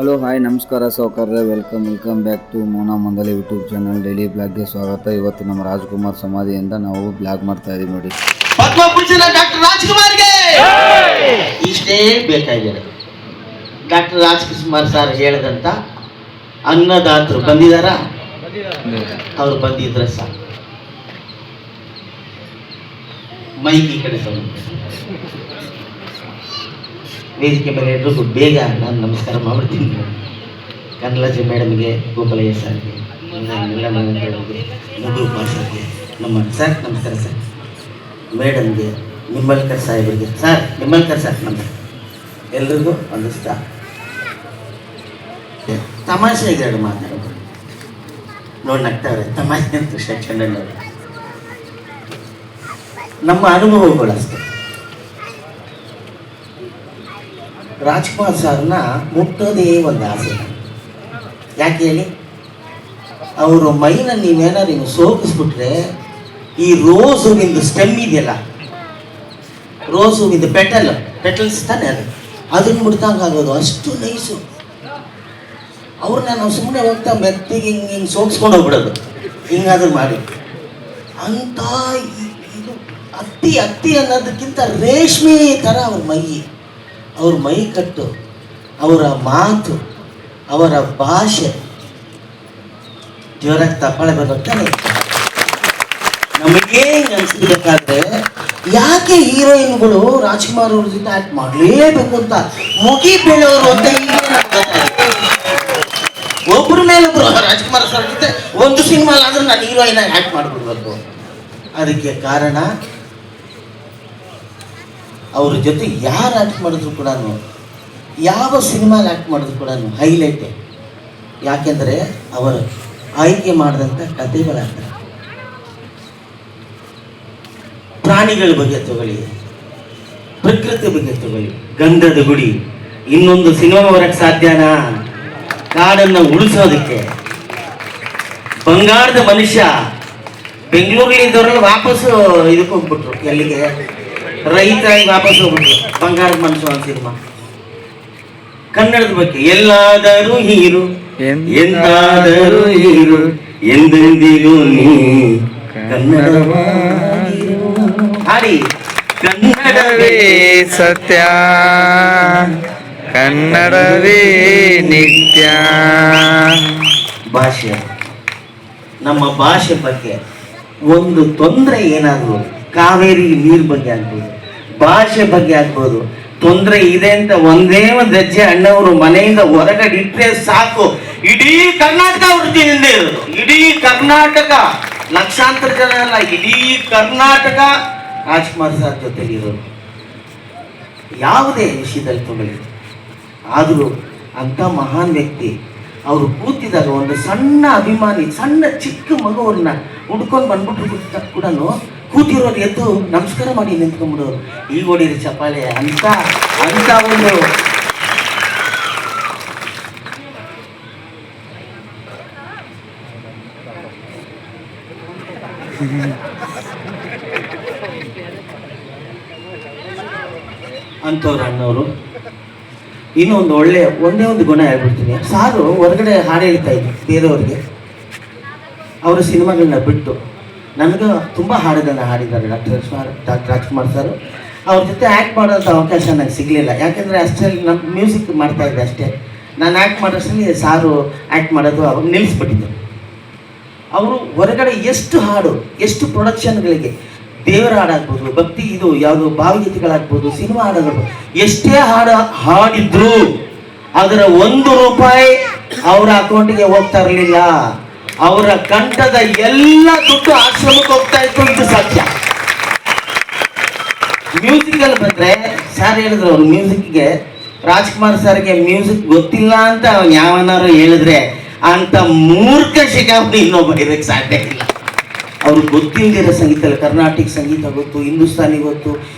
Hello hi ನಮಸ್ಕಾರ ಸೌಕರ್ಯ welcome back to Mona Mandali YouTube channel daily ಬ್ಲಾಗ್ಗೆ ಸ್ವಾಗತ. ಇವತ್ತು ನಮ್ಮ ರಾಜ್ಕುಮಾರ್ ಸಮಾಧಿಯಿಂದ ನಾವು ಬ್ಲಾಗ್ ಮಾಡ್ತಾ ಇದೀವಿ ನೋಡಿ. ಪದ್ಮಭೂಷಣ ಡಾಕ್ಟರ್ ರಾಜ್ಕುಮಾರ್ಗೆ ಇಷ್ಟೇ ಬೇಕಾಗಿದೆ. ಡಾಕ್ಟರ್ ರಾಜ್ಕುಮಾರ್ ಸರ್ ಹೇಳಿದಂತ ಅನ್ನದಾತರು ಬಂದಿದಾರ, ಅವ್ರು ಬಂದಿದ್ರೆ ಸಾಕು. ಮೈಕಿ ಕಡೆ ವೇದಿಕೆ ಮೇಲೆ ಎಲ್ರಿಗೂ ಬೇಗ ನಾನು ನಮಸ್ಕಾರ ಮಾಡ್ಬಿಡ್ತೀನಿ. ಕನ್ನಲಜಿ ಮೇಡಮ್ಗೆ, ಗೋಪಾಲಯ್ಯ ಸರ್ಗೆ, ಎಲ್ಲ ಮನೆಗಳಿಗೆ, ಮುಗುರು ಮಾಸ್ಟರ್ಗೆ, ನಮ್ಮ ಸರ್ ನಮಸ್ಕಾರ ಸರ್, ಮೇಡಮ್ಗೆ, ನಿಂಬಳ್ಕರ್ ಸಾಹೇಬರಿಗೆ, ಸರ್ ನಿಂಬಳ್ಕರ್ ಸರ್ ನಮಸ್ಕಾರ, ಎಲ್ರಿಗೂ ಒಂದಿಷ್ಟ ತಮಾಷೆಗೆ ಎರಡು ಮಾತಾಡೋದು ನೋಡಿ ನಗ್ತಾವ್ರೆ. ತಮಾಷೆ ಅಂತ ಶಕ್ಷಣಲ್ಲ, ನಮ್ಮ ಅನುಭವಗಳು ಅಷ್ಟೇ. ರಾಜ್ಕುಮಾರ್ ಸರ್ನ ಮುಟ್ಟೋದೇ ಒಂದು ಆಸೆ. ಯಾಕೆ ಹೇಳಿ, ಅವರು ಮೈನ ನೀವೇನಾದ್ರು ಹಿಂಗೆ ಸೋಕಿಸ್ಬಿಟ್ರೆ ಈ ರೋಸ್ ಹೂವಿಂದು ಸ್ಟೆಮ್ ಇದೆಯಲ್ಲ, ರೋಸ್ ಹೂವಿಂದು ಪೆಟಲ್ಸ್ ತಾನೆ ಅದನ್ನ ಮುಡ್ದಂಗಾಗೋದು, ಅಷ್ಟು ನೈಸು. ಅವ್ರನ್ನ ನಾವು ಸುಮ್ಮನೆ ಹೋಗ್ತಾ ಮೆತ್ತಿಗೆ ಹಿಂಗೆ ಸೋಗಿಸ್ಕೊಂಡು ಹೋಗ್ಬಿಡೋದು, ಹಿಂಗಾದ್ರೂ ಮಾಡಿ. ಅಂತ ಇದು ಅತ್ತಿ ಅನ್ನೋದಕ್ಕಿಂತ ರೇಷ್ಮೆ ಥರ ಅವ್ರ ಮೈ ಕಟ್ಟು, ಅವರ ಮಾತು, ಅವರ ಭಾಷೆ ಜೋರಾಗಿ ತಪ್ಪಾಳೆ ಬರ್ತಾನೆ. ನಮಗೇ ಹಿಂಗೆ ಅನ್ಸ್ಬೇಕಾದ್ರೆ ಯಾಕೆ ಹೀರೋಯಿನ್ಗಳು ರಾಜ್ಕುಮಾರ್ ಅವ್ರ ಜೊತೆ ಆಕ್ಟ್ ಮಾಡಲೇಬೇಕು ಅಂತ ಮುಗಿ ಬೀಳೋರು ಅಂತ ಒಬ್ಬರ ಮೇಲೊಬ್ರು ರಾಜ್ಕುಮಾರ್ ಸರ್ ಜೊತೆ ಒಂದು ಸಿನಿಮಾ ಆದ್ರೂ ನಾನು ಹೀರೋಯಿನ್ ಆಗಿ ಆಕ್ಟ್ ಮಾಡ್ಬಿಡ್ಬೇಕು. ಅದಕ್ಕೆ ಕಾರಣ ಅವ್ರ ಜೊತೆ ಯಾರು ಆ್ಯಕ್ಟ್ ಮಾಡಿದ್ರು ಕೂಡ, ಯಾವ ಸಿನಿಮಾಲಿ ಆ್ಯಕ್ಟ್ ಮಾಡಿದ್ರು ಕೂಡ ಹೈಲೈಟೇ. ಯಾಕೆಂದರೆ ಅವರು ಆಯ್ಕೆ ಮಾಡಿದಂಥ ಕಥೆಗಳಾಗ್ತವೆ. ಪ್ರಾಣಿಗಳ ಬಗ್ಗೆ ತಗೊಳ್ಳಿ, ಪ್ರಕೃತಿ ಬಗ್ಗೆ ತಗೊಳ್ಳಿ, ಗಂಧದ ಗುಡಿ, ಇನ್ನೊಂದು ಸಿನಿಮಾ ಬರಕ್ಕೆ ಸಾಧ್ಯನಾ? ಕಾಡನ್ನು ಉಳಿಸೋದಕ್ಕೆ ಬಂಗಾರದ ಮನುಷ್ಯ. ಬೆಂಗಳೂರಿಲಿದ್ದವರೆಲ್ಲ ವಾಪಸ್ಸು ಇದಕ್ಕೆ ಹೋಗ್ಬಿಟ್ರು, ಎಲ್ಲಿಗೆ? ರೈತರಾಗಿ ವಾಪಸ್ ಹೋಗ್ಬಿಟ್ರು. ಬಂಗಾರದ ಮನುಷ್ಯ ಒಂದು ಸಿನಿಮಾ. ಕನ್ನಡದ ಬಗ್ಗೆ ಎಲ್ಲಾದರೂ ಹೀರು, ಎಂದಾದರೂ ಹೀರು, ಎಂದೆಂದಿಗೂ ನೀ ಕನ್ನಡ ಹಾಡಿ. ಕನ್ನಡವೇ ಸತ್ಯ, ಕನ್ನಡವೇ ನಿತ್ಯ. ಭಾಷೆ, ನಮ್ಮ ಭಾಷೆ ಬಗ್ಗೆ ಒಂದು ತೊಂದರೆ ಏನಾದರೂ, ಕಾವೇರಿ ನೀರ್ ಬಗ್ಗೆ ಆಗ್ಬೋದು, ಭಾಷೆ ಬಗ್ಗೆ ಆಗ್ಬೋದು, ತೊಂದರೆ ಇದೆ ಅಂತ ಒಂದೇ ಒಂದು ಹೆಜ್ಜೆ ಅಣ್ಣವರು ಮನೆಯಿಂದ ಹೊರಗಡೆ ಇಟ್ಟರೆ ಸಾಕು, ಇಡೀ ಕರ್ನಾಟಕ ವೃತ್ತಿಯಿಂದ ಇರೋದು. ಇಡೀ ಕರ್ನಾಟಕ, ಲಕ್ಷಾಂತರ ಜನ ಅಲ್ಲ, ಇಡೀ ಕರ್ನಾಟಕ ರಾಜ್ಕುಮಾರ್ ಸರ್ ಜೊತೆಲಿರೋದು. ಯಾವುದೇ ವಿಷಯದಲ್ಲಿ ತಗೊಳ್ಳಿ, ಆದರೂ ಅಂಥ ಮಹಾನ್ ವ್ಯಕ್ತಿ ಅವರು ಕೂತಿದಾಗ ಒಂದು ಸಣ್ಣ ಅಭಿಮಾನಿ, ಸಣ್ಣ ಚಿಕ್ಕ ಮಗುವನ್ನ ಹುಡ್ಕೊಂಡು ಬಂದ್ಬಿಟ್ರು ಕೂಡ ಕೂತಿರೋರು ಎದ್ದು ನಮಸ್ಕಾರ ಮಾಡಿ ನಿಂತ್ಕೊಂಡ್ಬಿಡೋರು. ಈಗ ಹೊಡೀರಿ ಚಪ್ಪಾಳೆ ಅಂತ ಒಂದು ಅಂಥವ್ರು ಅಣ್ಣವರು. ಇನ್ನೂ ಒಂದು ಒಂದೇ ಒಂದು ಗುಣ ಹೇಳ್ಬಿಡ್ತೀನಿ. ಸಾರು ಹೊರಗಡೆ ಹಾಡು ಹೇಳ್ತಾ ಇದ್ರು ಬೇರೆಯವ್ರಿಗೆ, ಅವರ ಸಿನಿಮಾಗಳನ್ನ ಬಿಟ್ಟು. ನನಗೂ ತುಂಬ ಹಾಡುಗಳನ್ನ ಹಾಡಿದ್ದಾರೆ ಡಾಕ್ಟರ್ ರಾಜ್ಕುಮಾರ್ ಸರ್. ಅವ್ರ ಜೊತೆ ಆ್ಯಕ್ಟ್ ಮಾಡೋಂಥ ಅವಕಾಶ ನನಗೆ ಸಿಗಲಿಲ್ಲ. ಯಾಕೆಂದರೆ ಅಷ್ಟರಲ್ಲಿ ನಮ್ಮ ಮ್ಯೂಸಿಕ್ ಮಾಡ್ತಾಯಿದ್ದೆ ಅಷ್ಟೇ. ನಾನು ಆ್ಯಕ್ಟ್ ಮಾಡೋಷ್ಟರಲ್ಲಿ ಸಾರು ಆ್ಯಕ್ಟ್ ಮಾಡೋದು ಅವಾಗ ನಿಲ್ಲಿಸ್ಬಿಟ್ಟಿದ್ದರು. ಅವರು ಹೊರಗಡೆ ಎಷ್ಟು ಹಾಡು, ಎಷ್ಟು ಪ್ರೊಡಕ್ಷನ್ಗಳಿಗೆ, ದೇವರ ಹಾಡಾಗ್ಬೋದು, ಭಕ್ತಿ ಇದು ಯಾವುದು ಭಾವಗೀತೆಗಳಾಗ್ಬೋದು, ಸಿನಿಮಾ ಹಾಡಾಗ್ಬೋದು, ಎಷ್ಟೇ ಹಾಡಿದ್ರು ಅದರ ₹1 ಅವರ ಅಕೌಂಟಿಗೆ ಹೋಗ್ತಾ ಇರಲಿಲ್ಲ. ಅವರ ಕಂಠದ ಎಲ್ಲ ದುಡ್ಡು ಆಶ್ರಮಕ್ಕೆ ಹೋಗ್ತಾ ಇತ್ತು. ಇದು ಸತ್ಯ. ಮ್ಯೂಸಿಕಲ್ಲಿ ಬಂದ್ರೆ ಸರ್ ಹೇಳಿದ್ರು, ಅವ್ರು ಮ್ಯೂಸಿಕ್ಗೆ, ರಾಜ್ಕುಮಾರ್ ಸರ್ಗೆ ಮ್ಯೂಸಿಕ್ ಗೊತ್ತಿಲ್ಲ ಅಂತ ಅವ್ನು ಯಾವನಾರು ಹೇಳಿದ್ರೆ ಅಂತ ಮೂರ್ಖ ಶಿಕಾಮಣಿ ಇನ್ನೊಬ್ಬ ಇರಕ್ಕೆ ಸಾಧ್ಯ ಇಲ್ಲ. ಅವ್ರಿಗೆ ಗೊತ್ತಿಲ್ಲದಿರೋ ಸಂಗೀತ, ಕರ್ನಾಟಕ ಸಂಗೀತ ಗೊತ್ತು, ಹಿಂದೂಸ್ತಾನಿ ಗೊತ್ತು,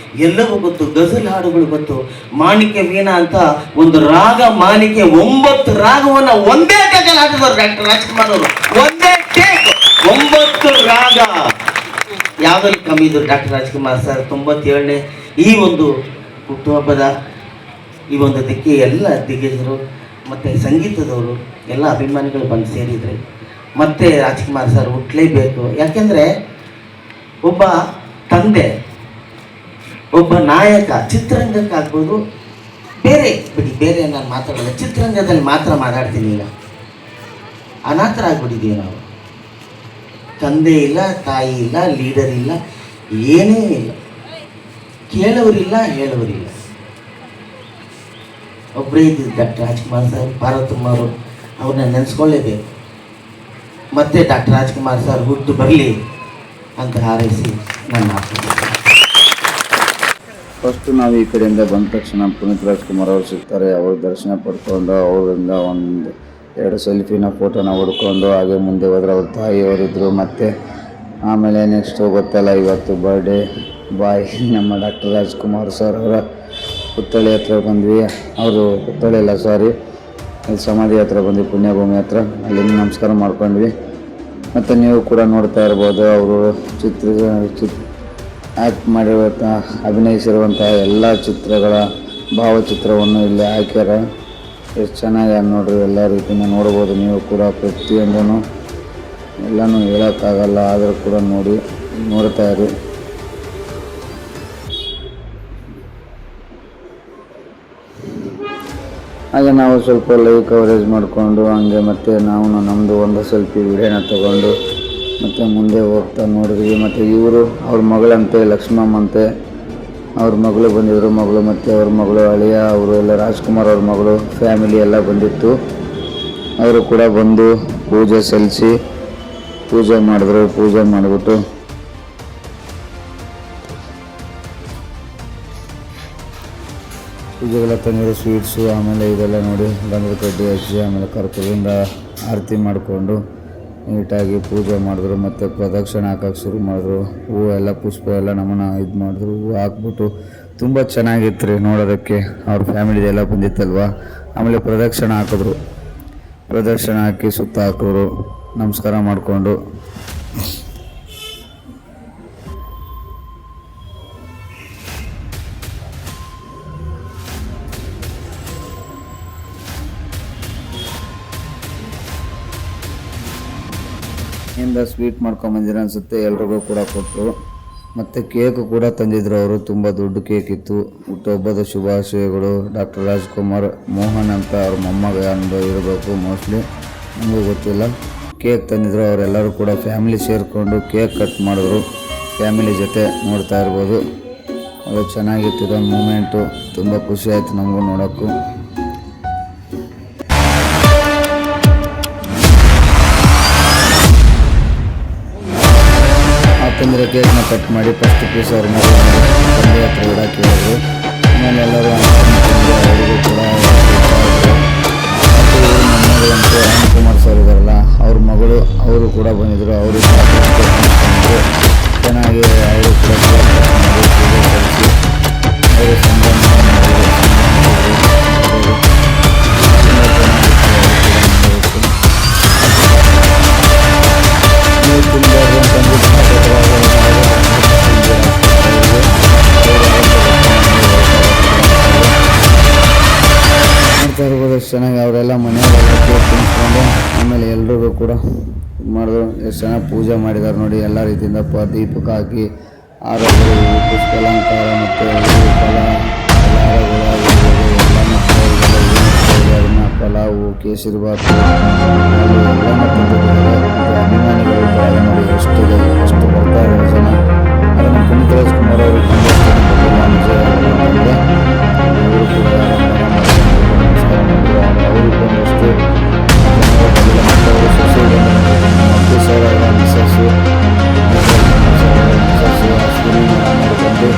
ಎಲ್ಲವೂ ಗೊತ್ತು, ಗಜಲ್ ಹಾಡುಗಳು ಗೊತ್ತು. ಮಾಣಿಕ್ಯ ವೀಣಾ ಅಂತ ಒಂದು ರಾಗ ಮಾಲಿಕೆ 9 ರಾಗವನ್ನ ಒಂದೇ ಟೇಕಲ್ಲಿ ಹಾಡಿದವರು ಡಾಕ್ಟರ್ ರಾಜ್ಕುಮಾರ್ ಅವರು. ಒಂದೇ ಟೇಕ್ 9 ರಾಗ. ಯಾವುದಲ್ಲಿ ಕಮ್ಮಿ ಇದ್ರು ಡಾಕ್ಟರ್ ರಾಜ್ಕುಮಾರ್ ಸರ್ 97ನೇ ಈ ಒಂದು ಹುಟ್ಟುಹಬ್ಬದ ಈ ಒಂದು ದಿಕ್ಕೆ ಎಲ್ಲ ದಿಗ್ಗಜರು ಮತ್ತು ಸಂಗೀತದವರು ಎಲ್ಲ ಅಭಿಮಾನಿಗಳು ಬಂದು ಸೇರಿದರೆ ಮತ್ತು ರಾಜ್ಕುಮಾರ್ ಸರ್ ಹುಟ್ಟಲೇಬೇಕು. ಯಾಕೆಂದರೆ ಒಬ್ಬ ತಂದೆ, ಒಬ್ಬ ನಾಯಕ, ಚಿತ್ರರಂಗಕ್ಕಾಗ್ಬೋದು, ಬೇರೆ ನಾನು ಮಾತಾಡೋಲ್ಲ, ಚಿತ್ರರಂಗದಲ್ಲಿ ಮಾತ್ರ ಮಾತಾಡ್ತೀನಿ. ಈಗ ಅನಾಥರಾಗ್ಬಿಟ್ಟಿದ್ದೀವಿ ನಾವು. ತಂದೆ ಇಲ್ಲ, ತಾಯಿ ಇಲ್ಲ, ಲೀಡರ್ ಇಲ್ಲ, ಏನೇ ಇಲ್ಲ, ಕೇಳೋರಿಲ್ಲ, ಹೇಳೋರಿಲ್ಲ. ಒಬ್ಬರೇ ಇದ್ದಿದ್ದು ಡಾಕ್ಟರ್ ರಾಜ್ಕುಮಾರ್ ಸರ್, ಪಾರ್ವತಮ್ಮ ಅವರು, ಅವ್ರನ್ನ ನೆನೆಸ್ಕೊಳ್ಳೇಬೇಕು. ಮತ್ತೆ ಡಾಕ್ಟರ್ ರಾಜ್ಕುಮಾರ್ ಸರ್ ಹುಟ್ಟು ಬರಲಿ ಅಂತ ಹಾರೈಸಿ ನಾನು ಮಾಡ್ತೀನಿ. ಫಸ್ಟು ನಾವು ಈ ಕಡೆಯಿಂದ ಬಂದ ತಕ್ಷಣ ಪುನೀತ್ ರಾಜ್ಕುಮಾರ್ ಅವರು ಸಿಗ್ತಾರೆ. ಅವ್ರ ದರ್ಶನ ಪಡ್ಕೊಂಡು ಅವರಿಂದ ಒಂದು 2 ಸೆಲ್ಫಿನ ಫೋಟೋನ ಹೊಡ್ಕೊಂಡು ಹಾಗೆ ಮುಂದೆ ಹೋದ್ರೆ ಅವ್ರ ತಾಯಿಯವರಿದ್ದರು. ಮತ್ತು ಆಮೇಲೆ ನೆಕ್ಸ್ಟ್ ಗೊತ್ತಲ್ಲ, ಇವತ್ತು ಬರ್ಡೇ ಬಾಯ್ ನಮ್ಮ ಡಾಕ್ಟರ್ ರಾಜ್ಕುಮಾರ್ ಸರ್ ಅವರ ಪುತ್ಥಳಿ ಹತ್ರ ಬಂದ್ವಿ. ಅವರು ಪುತ್ಥಳಿ ಇಲ್ಲ, ಸಾರಿ, ಇಲ್ಲಿ ಸಮಾಧಿ ಹತ್ರ ಬಂದ್ವಿ, ಪುಣ್ಯಭೂಮಿ ಹತ್ರ. ಅಲ್ಲಿ ನಮಸ್ಕಾರ ಮಾಡ್ಕೊಂಡ್ವಿ. ಮತ್ತು ನೀವು ಕೂಡ ನೋಡ್ತಾ ಇರ್ಬೋದು, ಅವರು ಆ್ಯಕ್ಟ್ ಮಾಡಿರುವಂಥ, ಅಭಿನಯಿಸಿರುವಂಥ ಎಲ್ಲ ಚಿತ್ರಗಳ ಭಾವಚಿತ್ರವನ್ನು ಇಲ್ಲಿ ಹಾಕ್ಯಾರ. ಎಷ್ಟು ಚೆನ್ನಾಗಿ ನೋಡ್ರಿ, ಎಲ್ಲ ರೀತಿಯಿಂದ ನೋಡ್ಬೋದು ನೀವು ಕೂಡ. ಪ್ರತಿಯೊಂದೂ ಎಲ್ಲನೂ ಹೇಳೋಕ್ಕಾಗಲ್ಲ, ಆದರೂ ಕೂಡ ನೋಡ್ತಾ ಇರಿ. ಹಾಗೆ ನಾವು ಸ್ವಲ್ಪ ಲೈವ್ ಕವರೇಜ್ ಮಾಡಿಕೊಂಡು ಹಂಗೆ ಮತ್ತು ನಾವು ನಮ್ಮದು ಒಂದು ಸೆಲ್ಫಿ ವಿಡಿಯೋನ ತೊಗೊಂಡು ಮತ್ತು ಮುಂದೆ ಹೋಗ್ತಾ ನೋಡಿದ್ವಿ. ಮತ್ತು ಇವರು ಅವ್ರ ಮಗಳಂತೆ, ಲಕ್ಷ್ಮಮ್ಮಂತೆ, ಅವ್ರ ಮಗಳು ಬಂದಿದ್ದರು. ಮಗಳು ಮತ್ತು ಅವ್ರ ಮಗಳು, ಅಳಿಯ, ಅವರು ಎಲ್ಲ ರಾಜ್ಕುಮಾರ್ ಅವ್ರ ಮಗಳು ಫ್ಯಾಮಿಲಿ ಎಲ್ಲ ಬಂದಿತ್ತು. ಅವರು ಕೂಡ ಬಂದು ಪೂಜೆ ಸಲ್ಲಿಸಿ ಪೂಜೆ ಮಾಡಿದ್ರು. ಪೂಜೆ ಮಾಡಿಬಿಟ್ಟು ಪೂಜೆಗೆಲ್ಲ ತಂದಿರೋ ಸ್ವೀಟ್ಸು, ಆಮೇಲೆ ಇದೆಲ್ಲ ನೋಡಿ ಗಂಧದ ಕಡ್ಡಿ ಹಚ್ಚಿ ಆಮೇಲೆ ಕರ್ಪೂರದಿಂದ ಆರತಿ ಮಾಡಿಕೊಂಡು ನೀಟಾಗಿ ಪೂಜೆ ಮಾಡಿದ್ರು. ಮತ್ತು ಪ್ರದಕ್ಷಿಣೆ ಹಾಕೋಕ್ಕೆ ಶುರು ಮಾಡಿದ್ರು. ಹೂವು ಎಲ್ಲ, ಪುಷ್ಪ ಎಲ್ಲ ನಮ್ಮನ್ನು ಇದು ಮಾಡಿದ್ರು. ಹೂವು ಹಾಕ್ಬಿಟ್ಟು ತುಂಬ ಚೆನ್ನಾಗಿತ್ತು ರೀ ನೋಡೋದಕ್ಕೆ. ಅವ್ರ ಫ್ಯಾಮಿಲಿದೆಲ್ಲ ಬಂದಿತ್ತಲ್ವ. ಆಮೇಲೆ ಪ್ರದಕ್ಷಿಣೆ ಹಾಕಿದ್ರು. ಪ್ರದಕ್ಷಿಣೆ ಹಾಕಿ ಸುತ್ತ ಹಾಕಿದ್ರು, ನಮಸ್ಕಾರ ಮಾಡಿಕೊಂಡು ಇಂದ ಸ್ವೀಟ್ ಮಾಡ್ಕೊಂಬಂದಿರ ಅನಿಸುತ್ತೆ. ಎಲ್ರಿಗೂ ಕೂಡ ಕೊಟ್ಟರು. ಮತ್ತು ಕೇಕು ಕೂಡ ತಂದಿದ್ರು ಅವರು. ತುಂಬ ದೊಡ್ಡ ಕೇಕ್ ಇತ್ತು. ಹುಟ್ಟುಹಬ್ಬದ ಶುಭಾಶಯಗಳು ಡಾಕ್ಟರ್ ರಾಜ್ಕುಮಾರ್, ಮೋಹನ್ ಅಂತ ಅವ್ರ ಮೊಮ್ಮಗ ಅಂದು ಇರಬೇಕು ಮೋಸ್ಟ್ಲಿ, ನಮಗೂ ಗೊತ್ತಿಲ್ಲ. ಕೇಕ್ ತಂದಿದ್ರು. ಅವರೆಲ್ಲರೂ ಕೂಡ ಫ್ಯಾಮಿಲಿ ಸೇರಿಕೊಂಡು ಕೇಕ್ ಕಟ್ ಮಾಡಿದ್ರು ಫ್ಯಾಮಿಲಿ ಜೊತೆ. ನೋಡ್ತಾ ಇರ್ಬೋದು, ಅದು ಚೆನ್ನಾಗಿತ್ತು. ಇದೊಂದು ಮೂಮೆಂಟು, ತುಂಬ ಖುಷಿ ಆಯಿತು ನಮಗೂ ನೋಡೋಕ್ಕೂ. ಯಾಕಂದರೆ ಕೇಕ್ನ ಕಟ್ ಮಾಡಿ ಫಸ್ಟ್ ಪೀಸ್ ಅವ್ರ ಮಗ ತಂದೆ ಹತ್ರ ಇಡಕ್ಕೆ ಹೇಳಿದ್ರು. ಆಮೇಲೆ ಎಲ್ಲರೂ ಅವರಿಗೂ ಕೂಡ ಮತ್ತು ಇವರು ಮೊಮ್ಮಗಳಂತೆ ರಾಜ್ಕುಮಾರ್ ಸರ್ ಇದ್ದಾರಲ್ಲ, ಅವ್ರ ಮಗಳು, ಅವರು ಕೂಡ ಬಂದಿದ್ದರು. ಅವರು ಕೂಡ ಚೆನ್ನಾಗಿ ಅವರು ಕೂಡ ಪೂಜೆ ಸಲ್ಲಿಸಿ ಅವರು ಸಂಭ್ರಮ ಇರ್ಬೋದು. ಚೆನ್ನಾಗಿ ಅವರೆಲ್ಲ ಮನೆಯವರೆಲ್ಲ ಕೇಕ್ ತಿನ್ಸ್ಕೊಂಡು ಆಮೇಲೆ ಎಲ್ರಿಗೂ ಕೂಡ ಮಾಡಿದ್ರು. ಎಷ್ಟು ಚೆನ್ನಾಗಿ ಪೂಜೆ ಮಾಡಿದ್ದಾರೆ ನೋಡಿ. ಎಲ್ಲ ರೀತಿಯಿಂದ ದೀಪಕ್ಕೆ ಹಾಕಿ ಹಾರಗಳು, ಪುಷ್ಪಾಲಂಕಾರ ಮತ್ತು ಫಲ, ಎಲ್ಲನೂ ಪಲಾವು, ಕೇಸರಿಬಾತು ಎಲ್ಲನೂ ತಂದಿದ್ದಾರೆ. ಅಭಿಮಾನಿಗಳು ನೋಡಿ ಎಷ್ಟಿದೆ, ಎಷ್ಟು ಬರ್ತಾ ಇದ್ದಾರೆ ಜನ. ಅದನ್ನು ಪುನೀತ್ ರಾಜ್ಕುಮಾರ್ ಅವರು ಬಂದಿಲ್ಲ ನಿಜ ಅಂತಂದರೆ ಅವರು ಕೂಡ ಅವರು ಬಂದಷ್ಟು ಮತ್ತು ಅವರು ಸೊಸೆ ಮತ್ತು ಸರ್ ಅವರ ಮಿಸಸ್ಸು ಅಶ್ವಿನಿ ಮಾಡಿಕೊಂಡು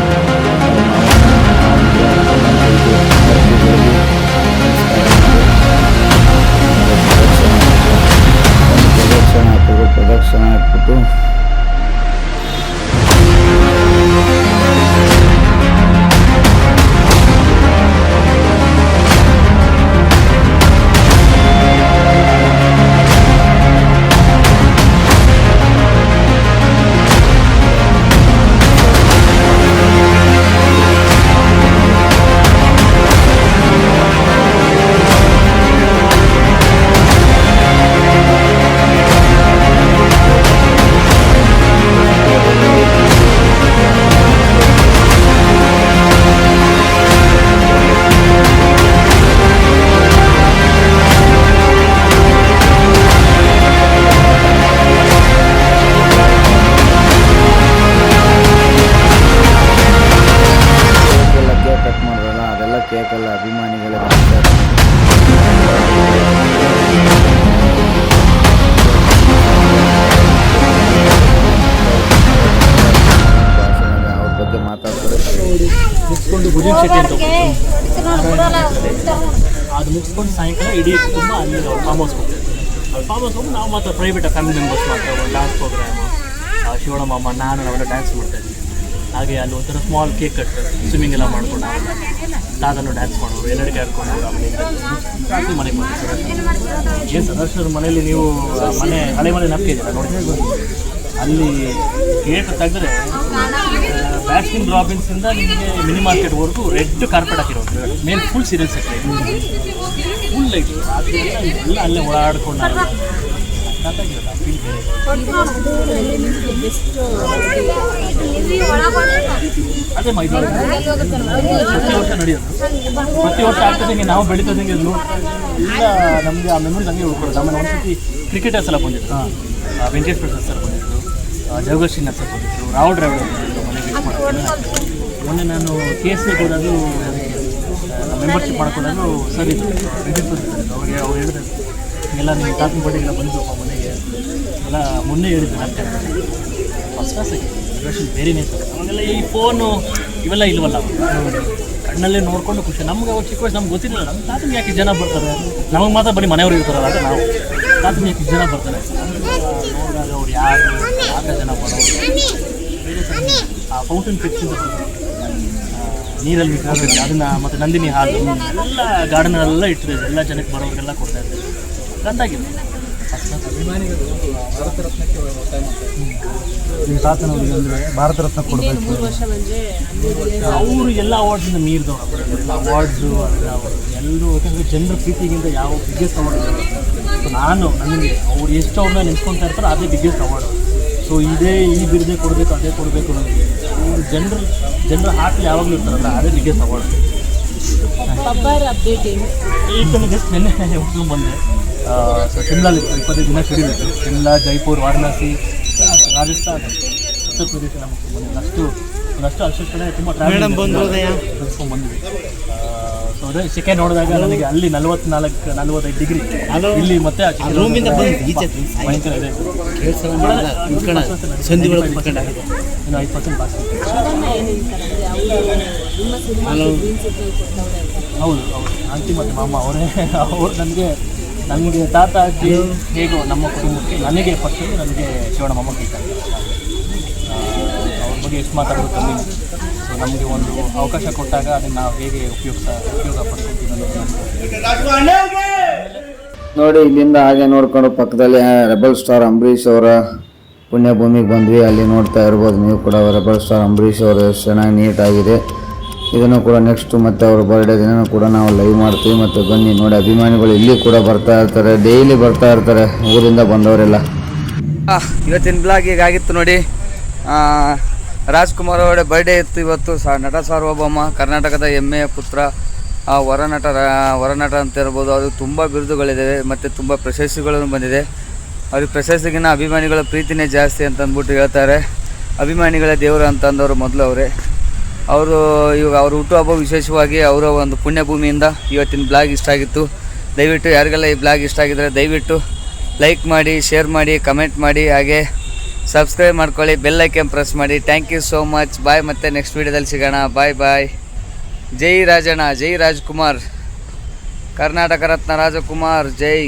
ಪ್ರದಕ್ಷಿಣೆ ಹಾಕಿಬಿಟ್ಟು ಹೇಳೋಕ್ಕಾಗಲ್ಲ, ಅಭಿಮಾನಿಗಳೇ ಅವ್ರ ಬಗ್ಗೆ ಮಾತಾಡ್ತಾರೆ. ಮುಗಿಸ್ಕೊಂಡು ಭುಜನ್ ಶೆಟ್ಟಿ ಅಂತ ಅದು ಮುಗಿಸ್ಕೊಂಡು ಸಾಯಂಕಾಲ ಇಡೀ ಕುಟುಂಬ ಅಲ್ಲಿ ಫಾರ್ಮ್ ಹೌಸ್ ಹೋಗ್ತೀವಿ. ಅಲ್ಲಿ ಫಾರ್ಮ್ ಹೌಸ್ ಹೋಗಿ ನಾವು ಮಾತ್ರ ಪ್ರೈವೇಟ್ ಫ್ಯಾಮಿಲಿ ಮೆಂಬರ್ಸ್ ಮಾತ್ರ ಒಂದು ಡ್ಯಾನ್ಸ್ ಪ್ರೋಗ್ರಾಮು, ಶಿವಣ್ಣಮ್ಮ ನಾನು ನಾವೆಲ್ಲ ಡ್ಯಾನ್ಸ್ ಮಾಡ್ತಾಯಿದ್ವಿ. ಹಾಗೆ ಅಲ್ಲಿ ಒಂಥರ ಸ್ಮಾಲ್ ಕೇಕ್ ಕಟ್, ಸ್ವಿಮ್ಮಿಂಗ್ ಎಲ್ಲ ಮಾಡ್ಕೊಂಡು ತಾತನು ಡ್ಯಾನ್ಸ್ ಮಾಡೋರು, ಎಲ್ಲರಿಗೆ ಆಡ್ಕೊಂಡು ಆಮೇಲೆ ಮನೆಗೆ ಬಂದು ಏನು ಸದಸ್ಯರ ಮನೆಯಲ್ಲಿ ನೀವು ಮನೆ ಹಳೆ ಮನೆ ನಂಬಿಕೆ ಇದೆಯಲ್ಲ ನೋಡಿ, ಅಲ್ಲಿ ಗೇಟ್ ತೆಗೆದ್ರೆ ಬ್ಯಾಸ್ಕಿನ್ ರಾಬಿನ್ಸಿಂದ ನಿಮಗೆ ಮಿನಿ ಮಾರ್ಕೆಟ್ವರೆಗೂ ರೆಡ್ ಕಾರ್ಪೆಟ್ ಹಾಕಿರೋದು, ಮೇಲೆ full serial set full light, ಎಲ್ಲ ಅಲ್ಲೇ ಓಡಾಡ್ಕೊಂಡು ಫೀಲ್ ಬೇರೆ. ಅದೇ ಮೈದಾನ ಪ್ರತಿ ವರ್ಷ ನಡೆಯೋದು, ಪ್ರತಿ ವರ್ಷ ಆಗ್ತದಂಗೆ ನಾವು ಬೆಳೀತದಂಗೆ ಎಲ್ಲ ನಮಗೆ ಆ ಮೆಮೊರೀಸ್ ಹಂಗೆ ಉಳ್ಕೊಳ್ಳೋದು. ಆಮೇಲೆ ಒಂದ್ಸತಿ ಕ್ರಿಕೆಟರ್ಸ್ ಎಲ್ಲ ಬಂದಿದ್ರು, ವೆಂಕಟೇಶ್ ಪ್ರಸಾದ್ ಸರ್ ಬಂದಿದ್ರು, ಜಗದೀಶ್ ಶ್ರೀನಾಥ್ ಸರ್ ಬಂದಿದ್ರು, ರಾಹುಲ್ ದ್ರಾವಿಡ್ ಬಂದಿದ್ರು ಮನೆಗೆ ವಿಶ್ ಮಾಡ್ಕೊಂಡು. ಮೊನ್ನೆ ನಾನು KSA ಹೋದಾಗೂ ಮೆಂಬರ್ಶಿಪ್ ಮಾಡ್ಕೊಂಡಾಗೂ ಸರ್ ಇತ್ತು ವೆಂಕಟೇಶ್ ಪ್ರಸಾದ್ ಅವ್ರಿಗೆ ಅವ್ರು ಹೇಳಿದ್ರು ಎಲ್ಲ ನಿಮ್ಮ ತಾತನ ಬಡ್ಡಿಗೆಲ್ಲ ಬಂದಿದ್ದಪ್ಪ ಮನೆಗೆ ಎಲ್ಲ ಮೊನ್ನೆ ಹೇಳಿದ್ರು ನಾನು ಫಸ್ಟ್ ಕ್ಲಾಸಾಗಿ ರಿಲೇಷನ್ ಬೇರೆನೇ ಇತ್ತು. ಅವಾಗೆಲ್ಲ ಈ ಫೋನು ಇವೆಲ್ಲ ಇಲ್ವಲ್ಲ, ಕಣ್ಣಲ್ಲೇ ನೋಡಿಕೊಂಡು ಖುಷಿ. ನಮ್ಗೆ ಅವಾಗ ಚಿಕ್ಕ ವಯಸ್ಸು ನಮ್ಗೆ ಗೊತ್ತಿರಲಿಲ್ಲ, ನಮ್ಮ ತಾತನಿಗೆ ಯಾಕೆ ಜನ ಬರ್ತಾರೆ, ನಮಗೆ ಮಾತ್ರ ಬರೀ ಮನೆಯವರು ಇರ್ತಾರಲ್ಲ, ಅದು ನಾವು ತಾತನಿಗೆ ಯಾಕೆ ಜನ ಬರ್ತಾರೆ ನೋಡಿದಾಗ ಅವ್ರು ಯಾರು ಯಾಕೆ ಜನ ಬರೋರು. ಆ ಫೌಂಟೇನ್ ಪಿಕ್ಸಿಂದ ನೀರಲ್ಲಿ ಮಿಕ್ಕಿದೆ ಅದನ್ನು, ಮತ್ತು ನಂದಿನಿ ಹಾಲು ಎಲ್ಲ ಗಾರ್ಡನಲ್ಲೆಲ್ಲ ಇಟ್ಟಿದೆ, ಎಲ್ಲ ಜನಕ್ಕೆ ಬರೋರಿಗೆಲ್ಲ ಕೊಡ್ತಾ ಇದ್ದಾರೆ. ಗಂದಾಗಿದೆ ಅಭಿಮಾನಿಗಳು ಭಾರತ ರತ್ನಕ್ಕೆ ಒತ್ತಾಯ ಮಾಡ್ತಾರೆ. ನಿಮ್ಮ ತಾತನವರಿಗೆ ಅಂದರೆ ಭಾರತ ರತ್ನ ಕೊಡಬೇಕು. ಅವರು ಎಲ್ಲ ಅವಾರ್ಡ್ಸಿಂದ ಮೀರಿದವರು, ಎಲ್ಲ ಅವಾರ್ಡ್ಸು ಅದೆಲ್ಲ ಎಲ್ಲರೂ. ಯಾಕಂದರೆ ಜನರ ಪ್ರೀತಿಗಿಂತ ಯಾವ ಬಿಗ್ಗೆಸ್ಟ್ ಅವಾರ್ಡ್ ಇದೆ. ಸೊ ನನಗೆ ಅವ್ರು ಎಷ್ಟು ಅವ್ರನ್ನ ನೆನೆಸ್ಕೊತಾ ಇರ್ತಾರೋ ಅದೇ ಬಿಗ್ಗೆಸ್ಟ್ ಅವಾರ್ಡು. ಸೊ ಈ ಬಿರುದೇ ಕೊಡಬೇಕು, ಅದೇ ಕೊಡಬೇಕು ನನಗೆ. ಅವರು ಜನರ ಹಾಕಲ್ಲಿ ಯಾವಾಗಲೂ ಇರ್ತಾರಲ್ಲ, ಅದೇ ಬಿಗ್ಗೆಸ್ಟ್ ಅವಾರ್ಡ್. ಈಗ ಜಸ್ಟ್ ನೆನ್ನೆ ಹುಡ್ಕೊಂಡು ಬಂದೆ. ಸೊ ಶಿಮ್ಲಾಲಿ 25 ದಿನ ಶೆಡ್ಯೂಲ್ ಇತ್ತು. ಶಿಮ್ಲಾ, ಜೈಪುರ್, ವಾರಣಾಸಿ, ರಾಜಸ್ಥಾನ್, ಉತ್ತರ ಪ್ರದೇಶ ನಮಗೆ ಬಂದಿದ್ದು ಒಂದಷ್ಟು ಅಷ್ಟು ಕಡೆ ತುಂಬ ಟ್ರಾವೆಲ್ ಬಂದ್ವಿ. ಸೊ ಅದೇ ಸೆಕೆ ನೋಡಿದಾಗ ನನಗೆ ಅಲ್ಲಿ 44-45 ಡಿಗ್ರಿ, ಇಲ್ಲಿ ಮತ್ತೆ ರೂಮಿಂದ ಭಯಂಕರ ಇದೆ. ಇನ್ನು 5% ಬಾಕಿ. ಹೌದು ಆಂಟಿ ಮತ್ತು ಮಾಮ ಅವರು ನನಗೆ ತಾತ ಅಜ್ಜಿ ಹೇಗೋ ನಮ್ಮ ಕುಟುಂಬಕ್ಕೆ ನನಗೆ ಫಸ್ಟ್ ನನಗೆ ಶಿವಣ್ಣ ಮಾಮ ಕೇಳ್ತಾರೆ. ಅವ್ರ ಬಗ್ಗೆ ಎಷ್ಟು ಮಾತಾಡೋದು ಕಮ್ಮಿ. ಸೊ ನಮಗೆ ಒಂದು ಅವಕಾಶ ಕೊಟ್ಟಾಗ ಅದನ್ನು ನಾವು ಹೇಗೆ ಉಪಯೋಗ ಪಡ್ಕೊತೀವಿ ಅನ್ನೋದು. ನೋಡಿ, ಇಲ್ಲಿಂದ ಹಾಗೆ ನೋಡ್ಕೊಂಡು ಪಕ್ಕದಲ್ಲಿ ರೆಬಲ್ ಸ್ಟಾರ್ ಅಂಬರೀಷ್ ಅವರ ಪುಣ್ಯಭೂಮಿಗೆ ಬಂದ್ವಿ. ಅಲ್ಲಿ ನೋಡ್ತಾ ಇರ್ಬೋದು ನೀವು ಕೂಡ, ರೆಬಲ್ ಸ್ಟಾರ್ ಅಂಬರೀಷ್ ಅವರು ಎಷ್ಟು ಚೆನ್ನಾಗಿ ನೀಟಾಗಿದೆ. ಇದನ್ನು ಕೂಡ ನೆಕ್ಸ್ಟ್ ಮತ್ತು ಅವ್ರ ಬರ್ಡೇ ದಿನ ಕೂಡ ನಾವು ಲೈವ್ ಮಾಡ್ತೀವಿ. ಮತ್ತು ಬನ್ನಿ ನೋಡಿ, ಅಭಿಮಾನಿಗಳು ಇಲ್ಲಿ ಕೂಡ ಬರ್ತಾ ಇರ್ತಾರೆ, ಡೈಲಿ ಬರ್ತಾ ಇರ್ತಾರೆ ಊರಿಂದ ಬಂದವರೆಲ್ಲ. ಇವತ್ತಿನ ಬ್ಲಾಗ್ ಹೀಗಾಗಿತ್ತು ನೋಡಿ. ರಾಜ್ಕುಮಾರ್ ಅವರ ಬರ್ಡೇ ಇತ್ತು ಇವತ್ತು. ನಟ ಸಾರ್ವಭೌಮ, ಕರ್ನಾಟಕದ ಹೆಮ್ಮೆಯ ಪುತ್ರ, ವರನಟ ಅಂತ ಇರ್ಬೋದು. ಅದು ತುಂಬ ಬಿರುದುಗಳಿದ್ದಾವೆ ಮತ್ತು ತುಂಬ ಪ್ರಶಸ್ತಿಗಳನ್ನು ಬಂದಿದೆ. ಅವ್ರಿಗೆ ಪ್ರಶಸ್ತಿಗಿನ್ನ ಅಭಿಮಾನಿಗಳ ಪ್ರೀತಿನೇ ಜಾಸ್ತಿ ಅಂತ ಅಂದ್ಬಿಟ್ಟು ಹೇಳ್ತಾರೆ. ಅಭಿಮಾನಿಗಳ ದೇವರು ಅಂತಂದವರು ಮೊದಲು ಅವರು ಇವಾಗ ಅವ್ರ ಹುಟ್ಟುಹಬ್ಬ ವಿಶೇಷವಾಗಿ ಅವರ ಒಂದು ಪುಣ್ಯಭೂಮಿಯಿಂದ ಇವತ್ತಿನ ಬ್ಲಾಗ್ ಇಷ್ಟ ಆಗಿತ್ತು. ದಯವಿಟ್ಟು ಯಾರಿಗೆಲ್ಲ ಈ ಬ್ಲಾಗ್ ಇಷ್ಟ ಆಗಿದ್ರೆ ದಯವಿಟ್ಟು ಲೈಕ್ ಮಾಡಿ, ಶೇರ್ ಮಾಡಿ, ಕಮೆಂಟ್ ಮಾಡಿ, ಹಾಗೆ ಸಬ್ಸ್ಕ್ರೈಬ್ ಮಾಡ್ಕೊಳ್ಳಿ, ಬೆಲ್ ಐಕನ್ ಪ್ರೆಸ್ ಮಾಡಿ. Thank you so much. Bye. ಮತ್ತೆ ನೆಕ್ಸ್ಟ್ ವೀಡಿಯೋದಲ್ಲಿ ಸಿಗೋಣ. ಬಾಯ್. ಜೈ ರಾಜಣ್ಣ, ಜೈ ರಾಜ್ಕುಮಾರ್, ಕರ್ನಾಟಕ ರತ್ನ ರಾಜಕುಮಾರ್, ಜೈ.